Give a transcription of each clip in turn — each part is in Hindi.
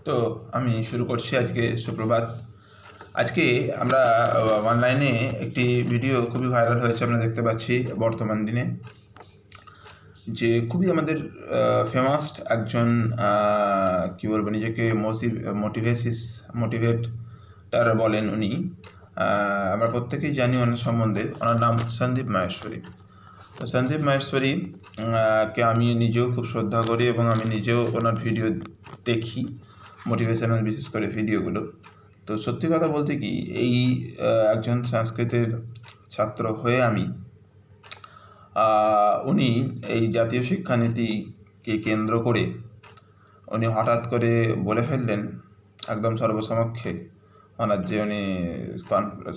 তো আমি শুরু করছি আজকে সুপ্রভাত। আজকে আমরা অনলাইনে একটি ভিডিও খুবই ভাইরাল হয়েছে, আমরা দেখতে পাচ্ছি বর্তমান দিনে যে খুবই আমাদের ফেমাস একজন কি বলবো, নিজেকে মোটিভেটার বলেন উনি। আমরা প্রত্যেকেই জানি ওনার সম্বন্ধে। ওনার নাম সন্দীপ মাহেশ্বরী। তো সন্দীপ মাহেশ্বরী কে আমি নিজেও খুব শ্রদ্ধা করি এবং আমি নিজেও ওনার ভিডিও দেখি, মোটিভেশনাল বিশেষ করে ভিডিওগুলো। তো সত্যি কথা বলতে কি, এই একজন সংস্কৃতের ছাত্র হয়ে আমি উনি এই জাতীয় শিক্ষানীতিকে কেন্দ্র করে উনি হঠাৎ করে বলে ফেললেন একদম সর্বসমক্ষে, ওনার যে উনি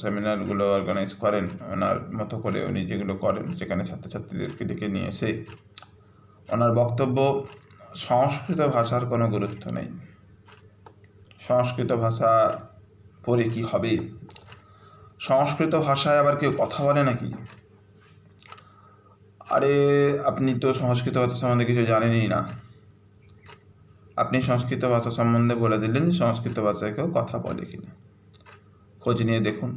সেমিনারগুলো অর্গানাইজ করেন ওনার মতো করে, উনি যেগুলো করেন সেখানে ছাত্রছাত্রীদেরকে ডেকে নিয়ে এসে ওনার বক্তব্য, সংস্কৃত ভাষার কোনো গুরুত্ব নেই, সংস্কৃত ভাষা পড়ে কি হবে, সংস্কৃত ভাষায় আবার কেউ কথা বলে নাকি? আরে আপনি তো সংস্কৃত ভাষা সম্বন্ধে কিছু জানেনই না। আপনি সংস্কৃত ভাষা সম্বন্ধে বলে দিলেন যে সংস্কৃত ভাষায় কেউ কথা বলে কিনা। খোঁজ নিয়ে দেখুন,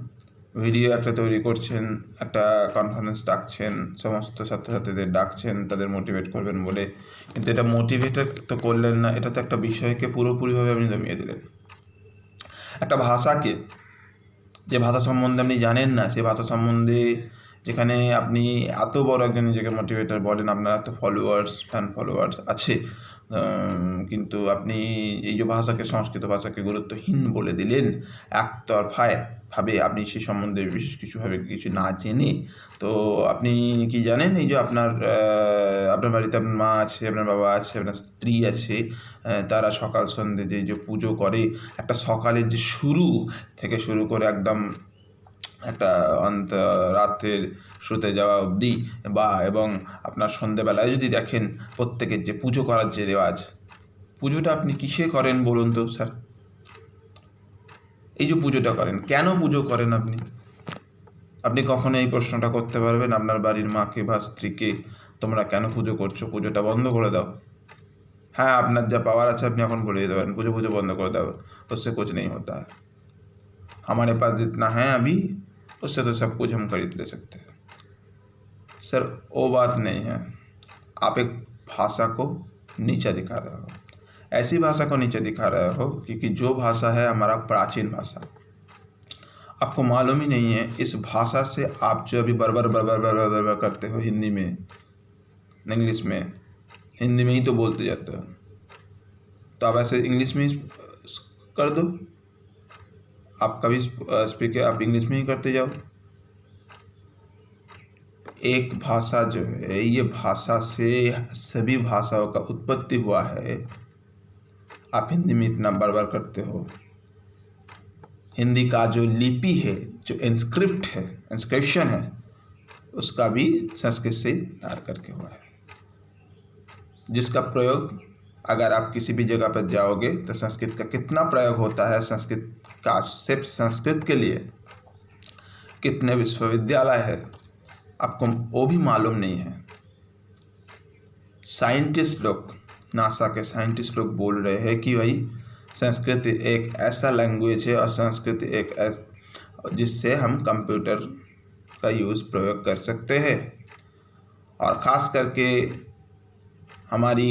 ভিডিও একটা তৈরি করছেন, একটা কনফারেন্স ডাকছেন, সমস্ত ছাত্রছাত্রীদের ডাকছেন তাদের মোটিভেট করবেন বলে, কিন্তু এটা মোটিভেট তো করলেন না, এটা তো একটা বিষয়কে পুরোপুরিভাবে আপনি দমিয়ে দিলেন। একটা ভাষাকে, যে ভাষা সম্বন্ধে আপনি জানেন না, সেই ভাষা সম্বন্ধে যেখানে আপনি এত বড় একজন নিজেকে মোটিভেটার বলেন, আপনার এত ফ্যান ফলোয়ার্স আছে, কিন্তু আপনি এই যে ভাষাকে, সংস্কৃত ভাষাকে গুরুত্বহীন বলে দিলেন একতরফায় ভাবে, আপনি সেই সম্বন্ধে বিশেষ কিছু না জেনে। তো আপনি কি জানেন, এই যে আপনার বাড়িতে আপনার মা আছে, আপনার বাবা আছে, আপনার স্ত্রী আছে, তারা সকাল সন্ধ্যে যে পুজো করে, একটা সকালের যে থেকে শুরু করে একদম একটা রাতের শুতে যাওয়া অবধি, এবং আপনার সন্ধেবেলায় যদি দেখেন প্রত্যেকের যে পুজো করার যে রেওয়াজ, পুজোটা আপনি কিসে করেন বলুন তো স্যার? এই যে পুজোটা করেন, কেন পুজো করেন আপনি কখনো এই প্রশ্নটা করতে পারবেন আপনার বাড়ির মাকে বা স্ত্রীকে, তোমরা কেন পুজো করছো? পুজোটা বন্ধ করে দাও। হ্যাঁ, আপনার যা পাওয়ার আছে আপনি এখন বলে দিতে পারেন পুজো বন্ধ করে দাও, उससे कुछ नहीं होता है, हमारे पास जितना है अभी उससे तो सब कुछ हम खरीद ले सकते हैं। सर वो बात नहीं है, आप एक भाषा को नीचा दिखा रहे हो, ऐसी भाषा को नीचे दिखा रहे हो क्योंकि जो भाषा है हमारा प्राचीन भाषा, आपको मालूम ही नहीं है इस भाषा से आप जो अभी बरबर बरबर बरबर बरबर करते हो हिंदी में, इंग्लिश में, हिंदी में ही तो बोलते जाते हो, तो आप ऐसे इंग्लिश में ही कर दो, आप कभी स्पीकर आप इंग्लिश में ही करते जाओ। एक भाषा जो है, ये भाषा से सभी भाषाओं का उत्पत्ति हुआ है। आप हिंदी में इतना बरबर करते हो, हिंदी का जो लिपि है, जो इंस्क्रिप्शन है, उसका भी संस्कृत से धार करके हुआ है, जिसका प्रयोग अगर आप किसी भी जगह पर जाओगे तो संस्कृत का कितना प्रयोग होता है, संस्कृत का सिर्फ संस्कृत के लिए कितने विश्वविद्यालय है, आपको वो भी मालूम नहीं है। साइंटिस्ट लोग, नासा के साइंटिस्ट लोग बोल रहे हैं कि भाई संस्कृत एक ऐसा लैंग्वेज है और संस्कृत एक जिससे हम कंप्यूटर का प्रयोग कर सकते हैं, और ख़ास करके हमारी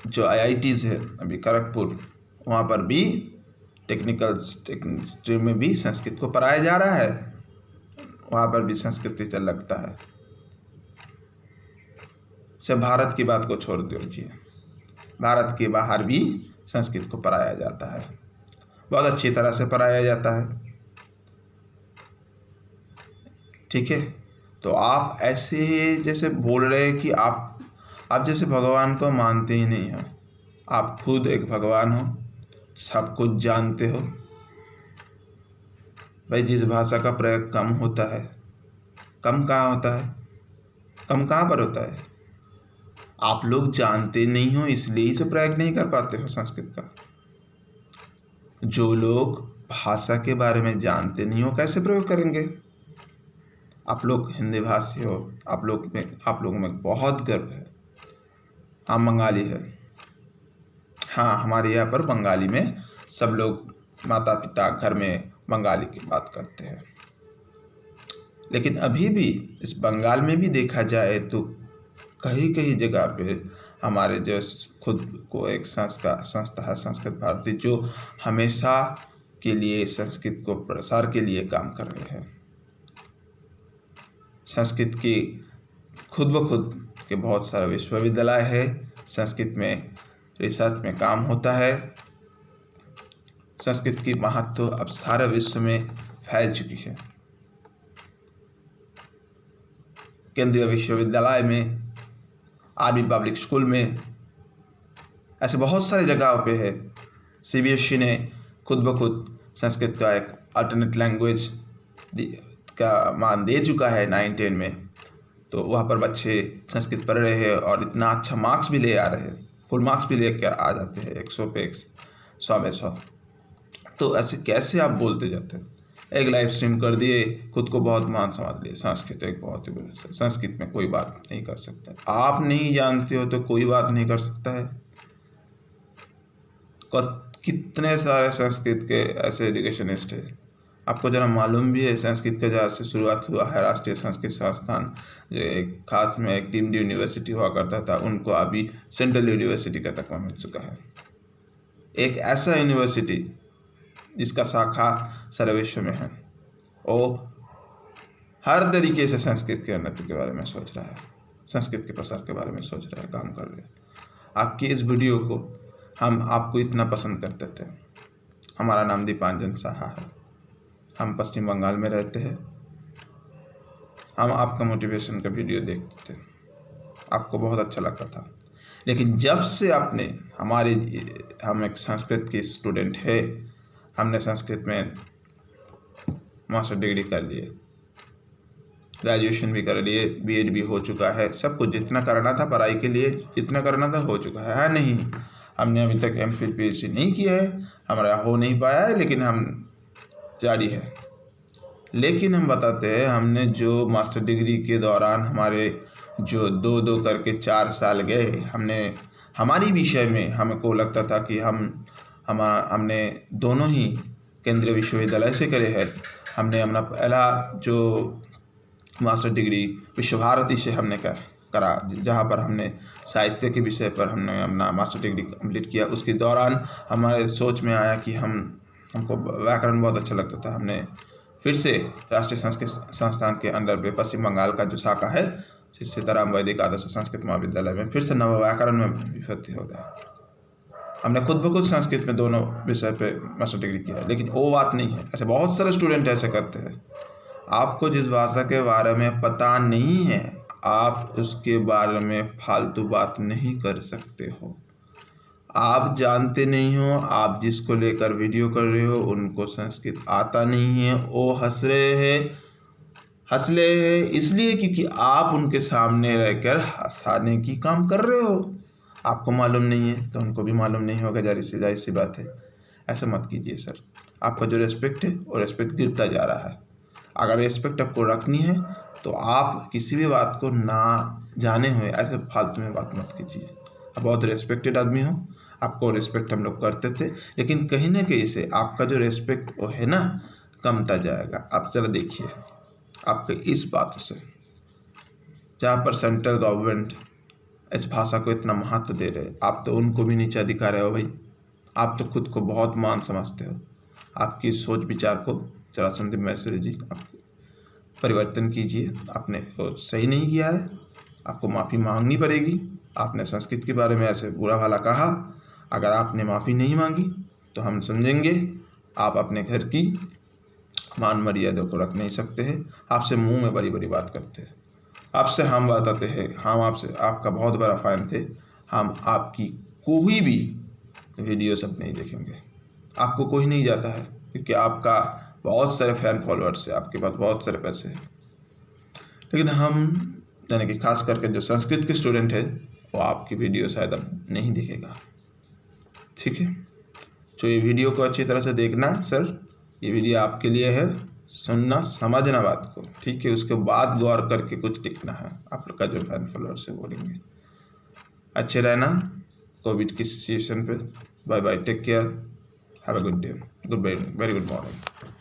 जो IITs है अभी खड़गपुर, वहाँ पर भी टेक्निकल स्ट्रीम में भी संस्कृत को पढ़ाया जा रहा है, वहाँ पर भी संस्कृत टीचर लगता है। सिर्फ भारत की बात को छोड़ दीजिए, भारत के बाहर भी संस्कृत को पढ़ाया जाता है, बहुत अच्छी तरह से पढ़ाया जाता है। ठीक है, तो आप ऐसे जैसे बोल रहे हैं कि आप जैसे भगवान को मानते ही नहीं हो, आप खुद एक भगवान हो, सब कुछ जानते हो। भाई जिस भाषा का प्रयोग कम होता है, कम कहाँ होता है, कम कहाँ पर होता है? आप लोग जानते नहीं हो इसलिए इसे प्रयोग नहीं कर पाते हो संस्कृत का। जो लोग भाषा के बारे में जानते नहीं हो कैसे प्रयोग करेंगे? आप लोग हिंदी भाषी हो, आप लोगों में बहुत गर्व है, हम बंगाली है, हाँ, हमारे यहाँ पर बंगाली में सब लोग माता पिता घर में बंगाली की बात करते हैं। लेकिन अभी भी इस बंगाल में भी देखा जाए तो कहीं कहीं जगह पे हमारे जो खुद को एक संस्था है संस्कृत भारती, जो हमेशा के लिए संस्कृत को प्रसार के लिए काम कर रहे हैं। संस्कृत की खुद ब खुद के बहुत सारे विश्वविद्यालय है, संस्कृत में रिसर्च में काम होता है। संस्कृत की महत्व अब सारे विश्व में फैल चुकी है। केंद्रीय विश्वविद्यालय में, आर्मी पब्लिक स्कूल में, ऐसे बहुत सारी जगहों पे है। CBSE ने खुद ब खुद संस्कृत का एक अल्टरनेट लैंग्वेज का मान दे चुका है 9-10 में। तो वहाँ पर बच्चे संस्कृत पढ़ रहे हैं और इतना अच्छा मार्क्स भी ले आ रहे हैं, फुल मार्क्स भी लेकर आ जाते हैं, 100 पे 100 में 100। तो ऐसे कैसे आप बोलते जाते हैं? एक लाइव स्ट्रीम कर दिए, खुद को बहुत मान समझ लिए, संस्कृत एक बहुत ही बड़ी, संस्कृत में कोई बात नहीं कर सकता। आप नहीं जानते हो तो कोई बात नहीं कर सकता है। कितने सारे संस्कृत के ऐसे एजुकेशनिस्ट है, आपको जरा मालूम भी है? संस्कृत का जहाँ से शुरुआत हुआ है, राष्ट्रीय संस्कृत संस्थान जो एक खास में एक डीम्ड यूनिवर्सिटी हुआ करता था, उनको अभी सेंट्रल यूनिवर्सिटी का तकमा मिल चुका है। एक ऐसा यूनिवर्सिटी जिसका शाखा सारे विश्व में है, और हर तरीके से संस्कृत के उन्नति के बारे में सोच रहा है, संस्कृत के प्रसार के बारे में सोच रहा है, काम कर रहे हैं। आपकी इस वीडियो को हम आपको इतना पसंद करते थे। हमारा नाम दीपांजन साहा है, हम पश्चिम बंगाल में रहते हैं। हम आपका मोटिवेशन का वीडियो देखते थे, आपको बहुत अच्छा लगता था। लेकिन जब से आपने हम एक संस्कृत की स्टूडेंट है, हमने संस्कृत में मास्टर डिग्री कर लिए, ग्रेजुएशन भी कर लिए, BEd भी हो चुका है, सब कुछ जितना करना था पढ़ाई के लिए जितना करना था हो चुका है नहीं। हमने अभी तक MPhil PhD नहीं किया है, हमारा हो नहीं पाया है, लेकिन हम जारी है। लेकिन हम बताते हैं, हमने जो मास्टर डिग्री के दौरान हमारे जो 2-2 करके 4 साल गए, हमने हमारी विषय में हमको लगता था कि हमने दोनों ही केंद्रीय विश्वविद्यालय से करे हैं। हमने अपना पहला जो मास्टर डिग्री विश्व भारती से हमने करा, जहाँ पर हमने साहित्य के विषय पर हमने अपना मास्टर डिग्री कंप्लीट किया। उसके दौरान हमारे सोच में आया कि हमको व्याकरण बहुत अच्छा लगता था। हमने फिर से राष्ट्रीय संस्कृत संस्थान के अंडर पे पश्चिम बंगाल का जो शाखा है, सीताराम वैदिक आदर्श संस्कृत महाविद्यालय में फिर से नव व्याकरण में भर्ती हो गया। हमने खुद ब खुद संस्कृत में दोनों विषय पे मास्टर डिग्री किया। लेकिन वो बात नहीं है, ऐसे बहुत सारे स्टूडेंट ऐसे करते हैं। आपको जिस भाषा के बारे में पता नहीं है, आप उसके बारे में फालतू बात नहीं कर सकते हो। आप जानते नहीं हो, आप जिसको लेकर वीडियो कर रहे हो उनको संस्कृत आता नहीं है, वो हंस रहे हैं इसलिए क्योंकि आप उनके सामने रहकर हंसाने की काम कर रहे हो। आपको मालूम नहीं है तो उनको भी मालूम नहीं होगा, जाहिर सी बात है। ऐसा मत कीजिए सर, आपका जो रेस्पेक्ट है वो रेस्पेक्ट गिरता जा रहा है। अगर रेस्पेक्ट आपको रखनी है तो आप किसी भी बात को ना जाने हुए ऐसे फालतू में बात मत कीजिए। आप बहुत रेस्पेक्टेड आदमी हो, आपको रिस्पेक्ट हम लोग करते थे, लेकिन कहीं ना कहीं से आपका जो रिस्पेक्ट वो है ना, कमता जाएगा। आप चलो देखिए, आपके इस बात से जहाँ पर सेंट्रल गवर्नमेंट इस भाषा को इतना महत्व दे रहे, आप तो उनको भी नीचा दिखा रहे हो भाई। आप तो खुद को बहुत मान समझते हो। आपकी सोच विचार को जरा संदीप मैसूरी जी आप परिवर्तन कीजिए। आपने सही नहीं किया है, आपको माफ़ी मांगनी पड़ेगी। आपने संस्कृत के बारे में ऐसे बुरा भला कहा, अगर आपने माफ़ी नहीं मांगी तो हम समझेंगे आप अपने घर की मान मर्यादा को रख नहीं सकते हैं। आपसे मुंह में बड़ी बड़ी बात करते हैं। आपसे हम बताते हैं, हम आपसे आपका बहुत बड़ा फ़ैन थे, हम आपकी कोई भी वीडियो सब नहीं देखेंगे। आपको कोई नहीं जाता है क्योंकि आपका बहुत सारे फैन फॉलोअर्स है, आपके पास बहुत सारे पैसे हैं। लेकिन हम यानी कि खास करके जो संस्कृत के स्टूडेंट है वो आपकी वीडियो शायद अब नहीं देखेगा। ठीक है, तो ये वीडियो को अच्छी तरह से देखना सर, ये वीडियो आपके लिए है, सुनना समझना बात को, ठीक है। उसके बाद गौर करके कुछ लिखना है। आप लोग का जो फैन फॉलोअर्स से बोलेंगे। अच्छे रहना, कोविड की सिचुएशन पे। Bye bye, take care, have a good day, good very good morning.